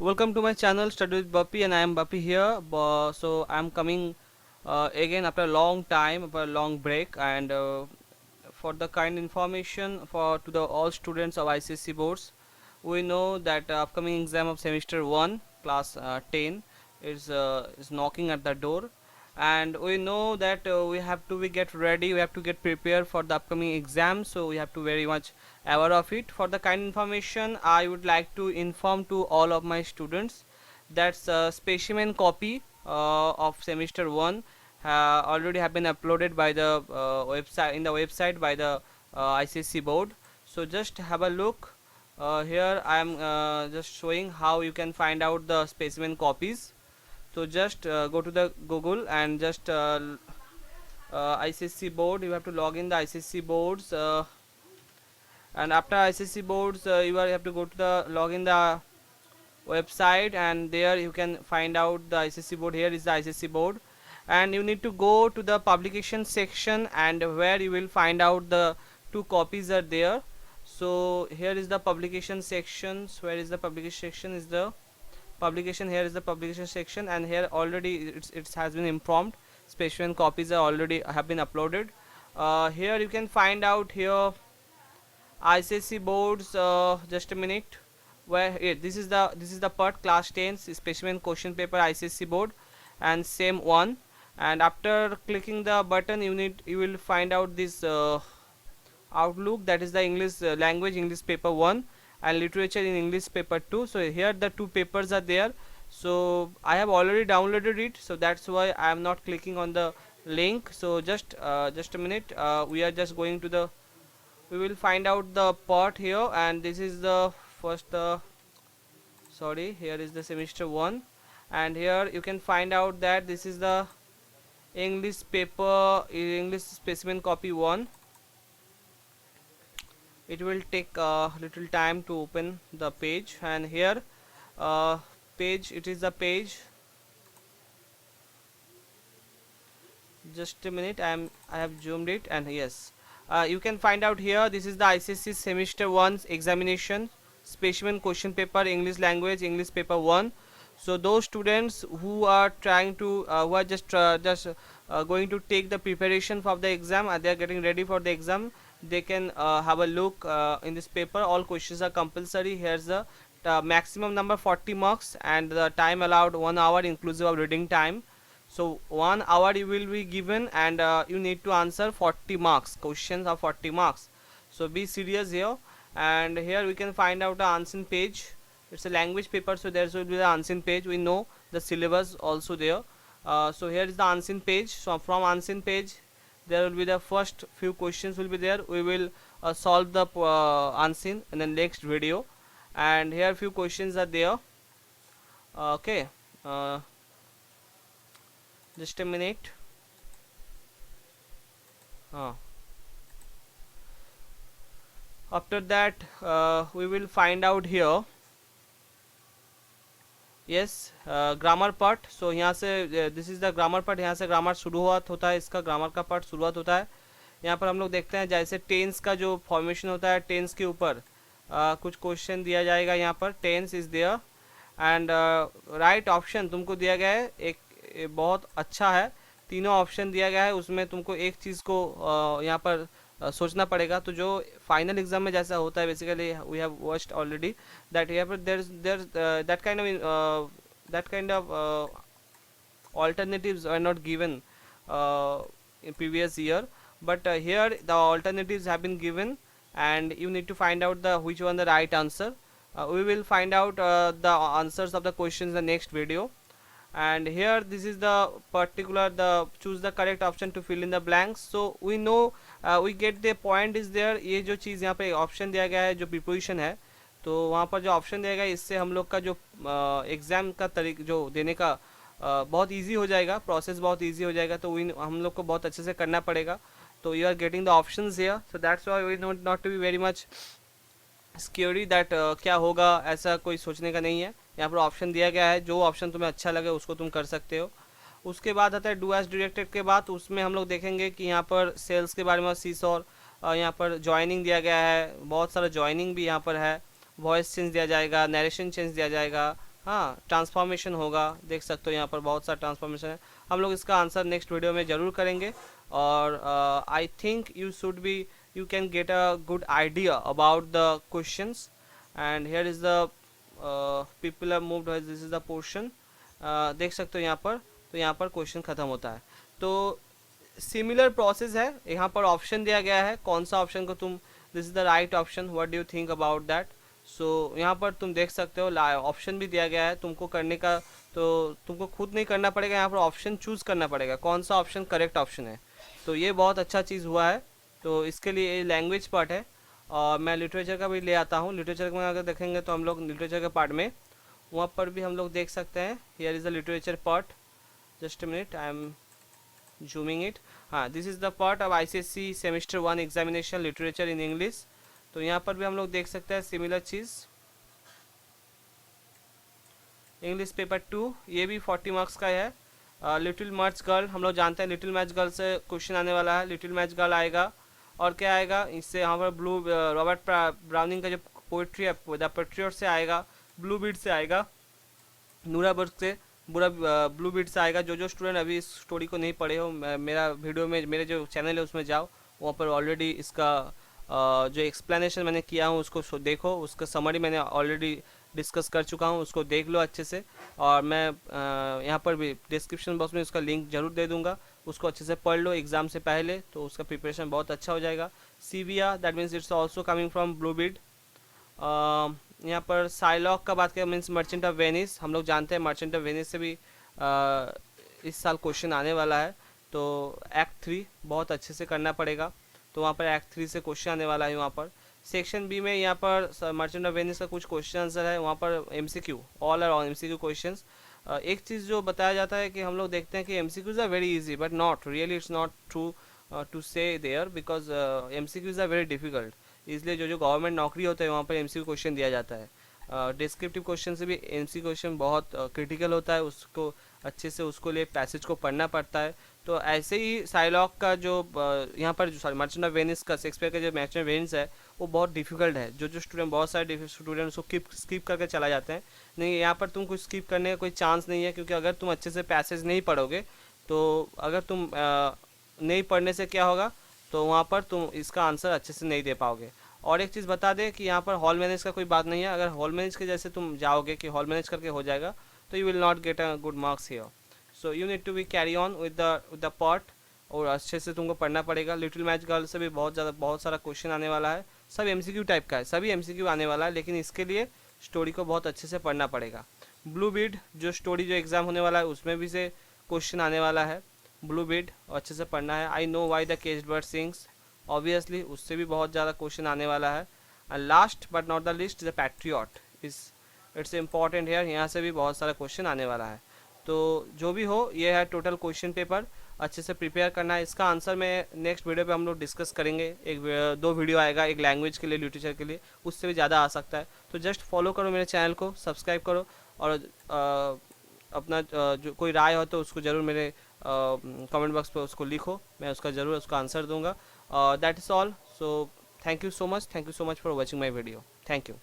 Welcome to my channel Study with Bappy, and I am Bappy here. So I am coming again after a long time, after a long break, and for the kind information for to the all students of ICSE boards. We know that upcoming exam of semester 1 class 10 is knocking at the door, and we know that we have to be get ready, we have to get prepared for the upcoming exam, so we have to very much aware of it. For the kind information, I would like to inform to all of my students that specimen copy of semester 1 already have been uploaded by the website, in the website by the ICSE board. So just have a look. Here I am just showing how you can find out the specimen copies. So just go to the Google and just ICSE board. You have to log in the ICSE boards, and after ICSE boards, have to go to the login the website, and there you can find out the ICSE board. Here is the ICSE board, and you need to go to the publication section, and where you will find out the two copies are there. So here is the publication sections. Where is the publication section? Is the publication. Here is the publication section, and here already it has been informed specimen copies are already have been uploaded. Here you can find out here ICSE boards. Just a minute. Where here, this is the part class 10 specimen question paper ICSE board, and same one. And after clicking the button, you will find out this outlook, that is the English language English paper 1 and literature in English paper 2. So here the two papers are there. So I have already downloaded it, so that's why I am not clicking on the link. So just a minute. We are just going to the, we will find out the part here, and this is the first sorry, here is the semester 1, and here you can find out that this is the English paper, English specimen copy 1. It will take a little time to open the page, and here page, it is the page. Just a minute, I have zoomed it, and yes, you can find out here this is the ICSE semester 1 examination specimen question paper English language English paper 1. So those students who are trying to who are just going to take the preparation for the exam, and they are getting ready for the exam, they can have a look in this paper. All questions are compulsory. Here's the maximum number 40 marks, and the time allowed 1 hour inclusive of reading time. So 1 hour you will be given, and you need to answer 40 marks questions of 40 marks. So be serious here. And here we can find out the answer page. It's a language paper, so there will be the answer page. We know the syllabus also there. So here is the answer page. So from answer page, there will be the first few questions will be there. We will solve the answer in the next video, and here few questions are there. Okay, just a minute. After that, we will find out here. Yes, grammar part. So यहाँ से this is the grammar part. यहाँ से grammar शुरुआत होता है, इसका grammar का part शुरुआत होता है. यहाँ पर हम लोग देखते हैं जैसे टेंस का जो फॉर्मेशन होता है, टेंस के ऊपर कुछ क्वेश्चन दिया जाएगा. यहाँ पर tense is there, and right option तुमको दिया गया है. एक बहुत अच्छा है, तीनों ऑप्शन दिया गया है. उसमें तुमको एक चीज़ को यहाँ पर सोचना पड़ेगा. तो जो फाइनल एग्जाम में जैसा होता है, basically we have watched already that here पर there that kind of alternatives are not given in previous year, but here the alternatives have been given, and you need to find out the which one the right answer. We will find out the answers of the questions in the next video. And here this is the particular, the choose the correct option to fill in the blanks. So we know we get the point is there. ये जो चीज़ यहाँ पे option दिया गया है, जो preposition है, तो वहाँ पर जो ऑप्शन दिया गया है, इससे हम लोग का जो एग्ज़ाम का तरीका जो देने का बहुत इजी हो जाएगा, प्रोसेस बहुत इजी हो जाएगा. तो हम लोग को बहुत अच्छे से करना पड़ेगा. तो you are getting the options here. So that's why we not to be very much sure that क्या होगा, ऐसा कोई सोचने का नहीं है. यहाँ पर ऑप्शन दिया गया है, जो ऑप्शन तुम्हें अच्छा लगे उसको तुम कर सकते हो. उसके बाद आता है डू एज डायरेक्टेड के बाद. उसमें हम लोग देखेंगे कि यहाँ पर सेल्स के बारे में सीस, और यहाँ पर ज्वाइनिंग दिया गया है, बहुत सारा ज्वाइनिंग भी यहाँ पर है. वॉइस चेंज दिया जाएगा, नरेशन चेंज दिया जाएगा, हाँ, ट्रांसफॉर्मेशन होगा, देख सकते हो यहाँ पर बहुत सारा ट्रांसफॉर्मेशन है। हम लोग इसका आंसर नेक्स्ट वीडियो में ज़रूर करेंगे। और I think you should be, you can get a good idea about the questions. And here is the people are moved, this is the portion. देख सकते हो यहाँ पर, तो यहाँ पर क्वेश्चन ख़त्म होता है। तो सिमिलर प्रोसेस है, यहाँ पर ऑप्शन दिया गया है, कौन सा ऑप्शन को तुम, this is the right option, what do you think about that. So यहाँ पर तुम देख सकते हो ऑप्शन भी दिया गया है तुमको करने का, तो तुमको खुद नहीं करना पड़ेगा, यहाँ पर ऑप्शन चूज़ करना पड़ेगा कौन सा ऑप्शन करेक्ट ऑप्शन है। तो ये बहुत अच्छा चीज़ हुआ है। तो इसके लिए ये लैंग्वेज पार्ट है। और मैं लिटरेचर का भी ले आता हूँ। लिटरेचर में अगर देखेंगे तो हम लोग लिटरेचर के पार्ट में, वहाँ पर भी हम लोग देख सकते हैं, here is the literature part. Just a minute, I am zooming it. हाँ, this is the part of ICSE semester 1 examination literature in English. तो यहाँ पर भी हम लोग देख सकते हैं सिमिलर चीज़। इंग्लिश पेपर 2, ये भी 40 मार्क्स का है। लिटिल मैच गर्ल, हम लोग जानते हैं लिटिल मैच गर्ल से क्वेश्चन आने वाला है। लिटिल मैच गर्ल आएगा, और क्या आएगा इससे, यहाँ पर ब्लू, रॉबर्ट ब्राउनिंग का जो पोइट्री है द पेट्रियट से आएगा, ब्लू बीट से आएगा, नूराबर्ग से बुरा ब्लू बीट से आएगा। जो स्टूडेंट अभी इस स्टोरी को नहीं पढ़े हो, मेरा वीडियो में, मेरे जो चैनल है उसमें जाओ, वहाँ पर ऑलरेडी इसका जो एक्सप्लेनेशन मैंने किया हूँ उसको देखो, उसका समरी मैंने ऑलरेडी डिस्कस कर चुका हूँ, उसको देख लो अच्छे से। और मैं यहाँ पर भी डिस्क्रिप्शन बॉक्स में उसका लिंक जरूर दे दूँगा, उसको अच्छे से पढ़ लो एग्ज़ाम से पहले, तो उसका प्रिपरेशन बहुत अच्छा हो जाएगा। सीविया, that means it's also coming from blue beat. यहाँ पर साइलॉक का बात करें, मीन्स मर्चेंट ऑफ वेनिस, हम लोग जानते हैं मर्चेंट ऑफ वेनिस से भी इस साल क्वेश्चन आने वाला है। तो एक्ट 3 बहुत अच्छे से करना पड़ेगा, तो वहाँ पर एक्ट 3 से क्वेश्चन आने वाला है। वहाँ पर सेक्शन बी में यहाँ पर मर्चेंट ऑफ वेनिस का कुछ क्वेश्चन आंसर है, वहाँ पर MCQ, all are MCQ questions. एक चीज़ जो बताया जाता है कि हम लोग देखते हैं कि MCQs are very easy, but not really, it's not true to say there, because MCQs are very difficult. इसलिए जो गवर्नमेंट नौकरी होता है वहाँ पर MCQ क्वेश्चन दिया जाता है। डिस्क्रिप्टिव क्वेश्चन से भी MCQ क्वेश्चन बहुत क्रिटिकल होता है, उसको अच्छे से उसको लिए पैसेज को पढ़ना पड़ता है। तो ऐसे ही साइलॉक का जो यहाँ पर जो मर्चेंट ऑफ वेनिस का, शेक्सपियर का जो मर्चेंट ऑफ वेनिस है वो बहुत डिफिकल्ट है। जो स्टूडेंट, बहुत सारे स्टूडेंट उसको स्किप करके चला जाते हैं। नहीं, यहाँ पर तुमको स्किप करने का कोई चांस नहीं है, क्योंकि अगर तुम अच्छे से पैसेज नहीं पढ़ोगे, तो अगर तुम नहीं पढ़ने से क्या होगा, तो वहाँ पर तुम इसका आंसर अच्छे से नहीं दे पाओगे। और एक चीज़ बता दें कि यहाँ पर हॉल मैनेज का कोई बात नहीं है। अगर हॉल मैनेज के जैसे तुम जाओगे कि हॉल मैनेज करके हो जाएगा, तो you will not get a good marks here. So you need to be carry on with the part, और अच्छे से तुमको पढ़ना पड़ेगा। लिटिल मैच गर्ल से भी बहुत सारा क्वेश्चन आने वाला है, सब MCQ टाइप का है, सभी MCQ आने वाला है, लेकिन इसके लिए स्टोरी को बहुत अच्छे से पढ़ना पड़ेगा। ब्लू बीड जो स्टोरी जो एग्ज़ाम होने वाला है उसमें भी से क्वेश्चन आने वाला है। ब्लू बीड अच्छे से पढ़ना है। I know why the caged bird sings, obviously उससे भी बहुत ज़्यादा क्वेश्चन आने वाला है। And last but not the list, the patriot it's important hair, यहाँ से भी बहुत सारा क्वेश्चन आने वाला है। तो जो भी हो, ये है टोटल क्वेश्चन पेपर, अच्छे से प्रिपेयर करना है। इसका आंसर मैं नेक्स्ट वीडियो पे हम लोग डिस्कस करेंगे। एक 2 वीडियो आएगा, एक लैंग्वेज के लिए, लिटरेचर के लिए, उससे भी ज़्यादा आ सकता है। तो जस्ट फॉलो करो मेरे चैनल को, सब्सक्राइब करो, और अपना जो कोई राय हो तो उसको ज़रूर मेरे कमेंट बॉक्स पे उसको लिखो, मैं उसका ज़रूर उसका आंसर दूंगा। That is all. So thank you so much for watching my video. Thank you.